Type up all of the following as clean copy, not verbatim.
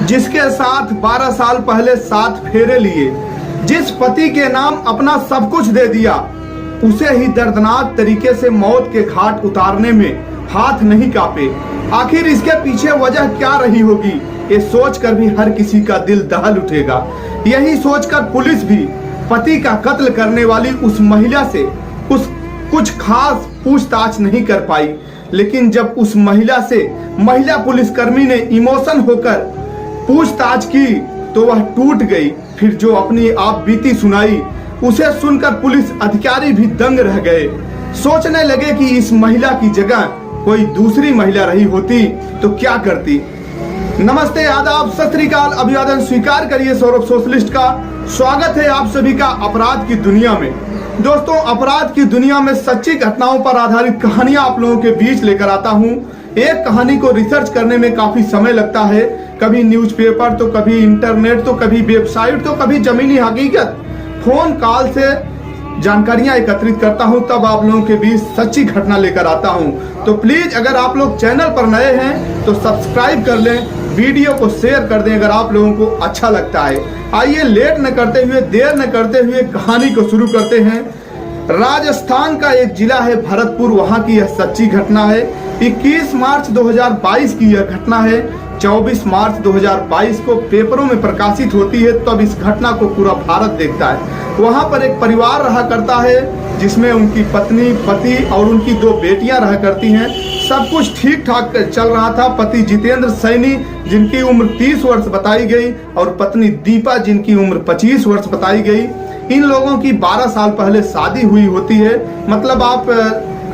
जिसके साथ 12 साल पहले 7 फेरे लिए, जिस पति के नाम अपना सब कुछ दे दिया, उसे ही दर्दनाक तरीके से मौत के घाट उतारने में हाथ नहीं कांपे। आखिर इसके पीछे वजह क्या रही होगी, ये सोचकर भी हर किसी का दिल दहल उठेगा। यही सोचकर पुलिस भी पति का कत्ल करने वाली उस महिला से कुछ खास पूछताछ नहीं कर पाई। लेकिन जब उस महिला से महिला पुलिसकर्मी ने इमोशन होकर पूछताछ की तो वह टूट गई। फिर जो अपनी आप बीती सुनाई, उसे सुनकर पुलिस अधिकारी भी दंग रह गए। सोचने लगे कि इस महिला की जगह कोई दूसरी महिला रही होती तो क्या करती। नमस्ते, आदाब, सत श्री अकाल, अभिवादन स्वीकार करिए सौरभ सोशलिस्ट का। स्वागत है आप सभी का अपराध की दुनिया में। दोस्तों, अपराध की दुनिया में सच्ची घटनाओं पर आधारित कहानियां आप लोगों के बीच लेकर आता हूं। एक कहानी को रिसर्च करने में काफी समय लगता है, कभी न्यूज़पेपर तो कभी इंटरनेट तो कभी वेबसाइट तो कभी जमीनी हकीकत, फोन कॉल से जानकारियां एकत्रित करता हूं, तब आप लोगों के बीच सच्ची घटना लेकर आता हूं। तो प्लीज अगर आप लोग चैनल पर नए हैं तो सब्सक्राइब कर लें, वीडियो को शेयर कर दें अगर आप लोगों को अच्छा लगता है। आइए लेट न करते हुए, देर न करते हुए कहानी को शुरू करते हैं। राजस्थान का एक जिला है भरतपुर, वहां की यह सच्ची घटना है। 21 मार्च 2022 की यह घटना है। 24 मार्च 2022 को पेपरों में प्रकाशित होती है, तब इस घटना को पूरा भारत देखता है। वहां पर एक परिवार रहा करता है जिसमें उनकी पत्नी, पति और उनकी 2 बेटियां रहा करती हैं। सब कुछ ठीक ठाक चल रहा था। पति जितेंद्र सैनी, जिनकी उम्र 30 वर्ष बताई गई, और पत्नी दीपा, जिनकी उम्र 25 वर्ष बताई गई। इन लोगों की 12 साल पहले शादी हुई होती है। मतलब आप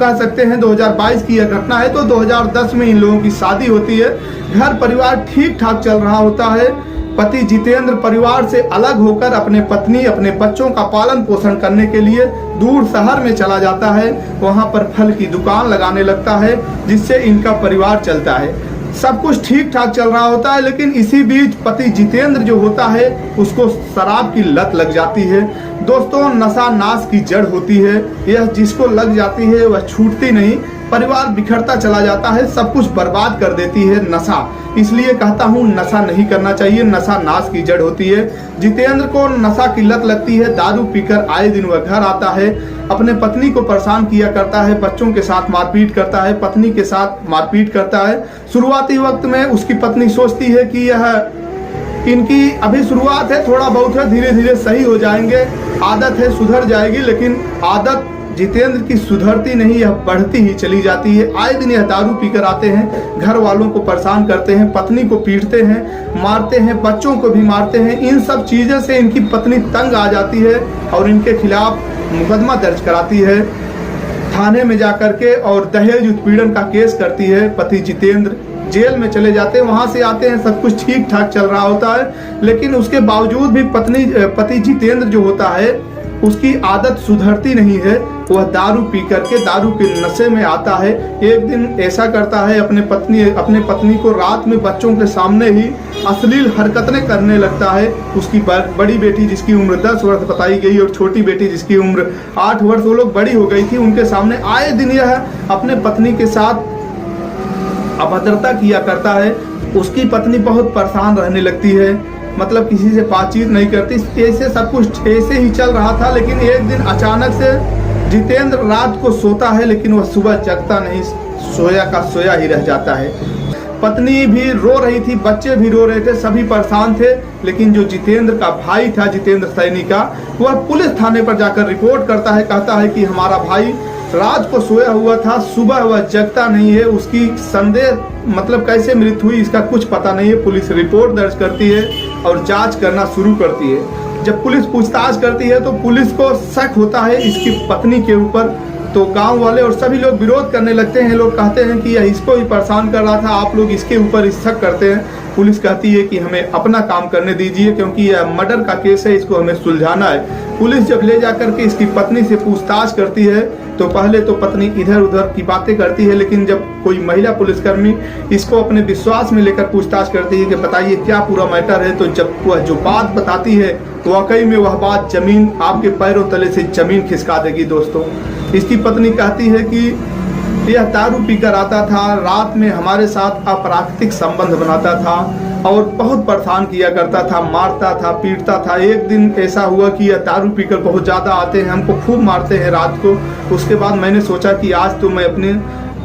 कह सकते हैं 2022 की यह घटना है तो 2010 में इन लोगों की शादी होती है। घर परिवार ठीक ठाक चल रहा होता है। पति जितेंद्र परिवार से अलग होकर अपने पत्नी, अपने बच्चों का पालन पोषण करने के लिए दूर शहर में चला जाता है। वहां पर फल की दुकान लगाने लगता है, जिससे इनका परिवार चलता है। सब कुछ ठीक ठाक चल रहा होता है, लेकिन इसी बीच पति जितेंद्र जो होता है उसको शराब की लत लग जाती है। दोस्तों, नशा नाश की जड़ होती है। यह जिसको लग जाती है वह छूटती नहीं। परिवार बिखरता चला जाता है, सब कुछ बर्बाद कर देती है नशा। इसलिए कहता हूँ नशा नहीं करना चाहिए, नशा नाश की जड़ होती है। जितेंद्र को नशा की लत लगती है। दारू पीकर आए दिन वह घर आता है, अपने पत्नी को परेशान किया करता है, बच्चों के साथ मारपीट करता है, पत्नी के साथ मारपीट करता है। शुरुआती वक्त में उसकी पत्नी सोचती है कि यह इनकी अभी शुरुआत है, थोड़ा बहुत है, धीरे धीरे सही हो जाएंगे, आदत है, सुधर जाएगी। लेकिन आदत जितेंद्र की सुधरती नहीं, यह बढ़ती ही चली जाती है। आए दिन यह दारू पीकर आते हैं, घर वालों को परेशान करते हैं, पत्नी को पीटते हैं, मारते हैं, बच्चों को भी मारते हैं। इन सब चीज़ों से इनकी पत्नी तंग आ जाती है और इनके खिलाफ मुकदमा दर्ज कराती है थाने में जाकर के, और दहेज उत्पीड़न का केस करती है। पति जितेंद्र जेल में चले जाते हैं। वहां से आते हैं, सब कुछ ठीक ठाक चल रहा होता है, लेकिन उसके बावजूद भी पति जितेंद्र जो होता है उसकी आदत सुधरती नहीं है। वह दारू पी करके दारू के नशे में आता है। एक दिन ऐसा करता है, अपने पत्नी को रात में बच्चों के सामने ही अश्लील हरकतें करने लगता है। उसकी बड़ी बेटी जिसकी उम्र 10 वर्ष बताई गई और छोटी बेटी जिसकी उम्र 8 वर्ष, वो लोग बड़ी हो गई थी, उनके सामने आए दिन यह अपने पत्नी के साथ अभद्रता किया करता है। उसकी पत्नी बहुत परेशान रहने लगती है, मतलब किसी से बातचीत नहीं करती। ऐसे सब कुछ ऐसे ही चल रहा था। लेकिन एक दिन अचानक से जितेंद्र रात को सोता है, लेकिन वह सुबह जगता नहीं, सोया का सोया ही रह जाता है। पत्नी भी रो रही थी, बच्चे भी रो रहे थे, सभी परेशान थे। लेकिन जो जितेंद्र का भाई था, जितेंद्र सैनी का, वह पुलिस थाने पर जाकर रिपोर्ट करता है। कहता है कि हमारा भाई रात को सोया हुआ था, सुबह वह जगता नहीं है, उसकी संदेह मतलब कैसे मृत्यु हुई इसका कुछ पता नहीं है। पुलिस रिपोर्ट दर्ज करती है और जांच करना शुरू करती है। जब पुलिस पूछताछ करती है तो पुलिस को शक होता है इसकी पत्नी के ऊपर। तो गांव वाले और सभी लोग विरोध करने लगते हैं। लोग कहते हैं कि यह इसको ही परेशान कर रहा था, आप लोग इसके ऊपर शक करते हैं। पुलिस कहती है कि हमें अपना काम करने दीजिए, क्योंकि यह मर्डर का केस है, इसको हमें सुलझाना है। पुलिस जब ले जाकर के इसकी पत्नी से पूछताछ करती है तो पहले तो पत्नी इधर उधर की बातें करती है, लेकिन जब कोई महिला पुलिसकर्मी इसको अपने विश्वास में लेकर पूछताछ करती है कि बताइए क्या पूरा मैटर है, तो जब वह जो बात बताती है तो वाकई में वह बात जमीन आपके पैरों तले से जमीन खिसका देगी। दोस्तों, इसकी पत्नी कहती है कि यह दारू पीकर आता था, रात में हमारे साथ अप्राकृतिक संबंध बनाता था, और बहुत परेशान किया करता था, मारता था, पीटता था। एक दिन ऐसा हुआ कि यह दारू पीकर बहुत ज़्यादा आते हैं, हमको खूब मारते हैं रात को। उसके बाद मैंने सोचा कि आज तो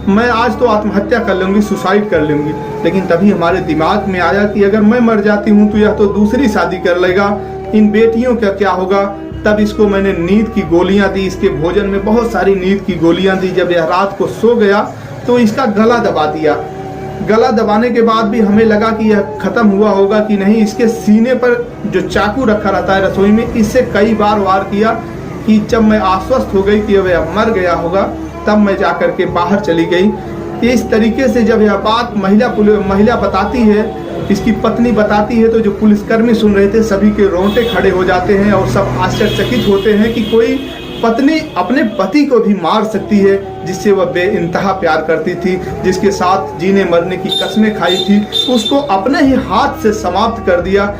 मैं आज तो आत्महत्या कर लूँगी, सुसाइड कर लूँगी। लेकिन तभी हमारे दिमाग में आया कि अगर मैं मर जाती हूँ तो यह तो दूसरी शादी कर लेगा, इन बेटियों का क्या होगा। तब इसको मैंने नींद की गोलियां दी, इसके भोजन में बहुत सारी नींद की गोलियां दी। जब यह रात को सो गया तो इसका गला दबा दिया। गला दबाने के बाद भी हमें लगा कि यह खत्म हुआ होगा कि नहीं। इसके सीने पर जो चाकू रखा रहता है रसोई में, इससे कई बार वार किया कि जब मैं आश्वस्त हो गई कि वह मर गया होगा तब मैं जाकर के बाहर चली गई। इस तरीके से जब यह बात महिला बताती है, इसकी पत्नी बताती है, तो जो पुलिसकर्मी सुन रहे थे सभी के रोंगटे खड़े हो जाते हैं और सब आश्चर्यचकित होते हैं कि कोई पत्नी अपने पति को भी मार सकती है जिससे वह बेइंतहा प्यार करती थी, जिसके साथ जीने मरने की कस्में खाई थी, उसको अपने ही हाथ से समाप्त कर दिया।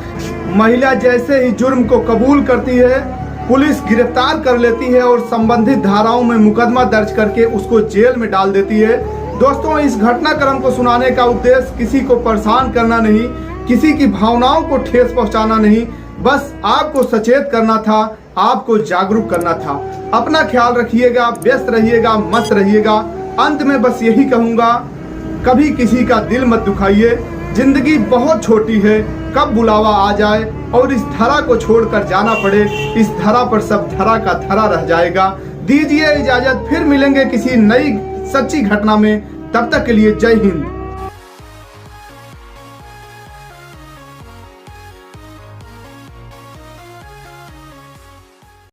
महिला जैसे ही जुर्म को कबूल करती है, पुलिस गिरफ्तार कर लेती है और संबंधित धाराओं में मुकदमा दर्ज करके उसको जेल में डाल देती है। दोस्तों, इस घटनाक्रम को सुनाने का उद्देश्य किसी को परेशान करना नहीं, किसी की भावनाओं को ठेस पहुंचाना नहीं, बस आपको सचेत करना था, आपको जागरूक करना था। अपना ख्याल रखिएगा, व्यस्त रहिएगा, मस्त रहिएगा। अंत में बस यही कहूँगा, कभी किसी का दिल मत दुखाइए। जिंदगी बहुत छोटी है, कब बुलावा आ जाए और इस धरा को छोड़कर जाना पड़े, इस धरा पर सब धरा का धरा रह जाएगा। दीजिए इजाजत, फिर मिलेंगे किसी नई सच्ची घटना में। तब तक के लिए जय हिंद।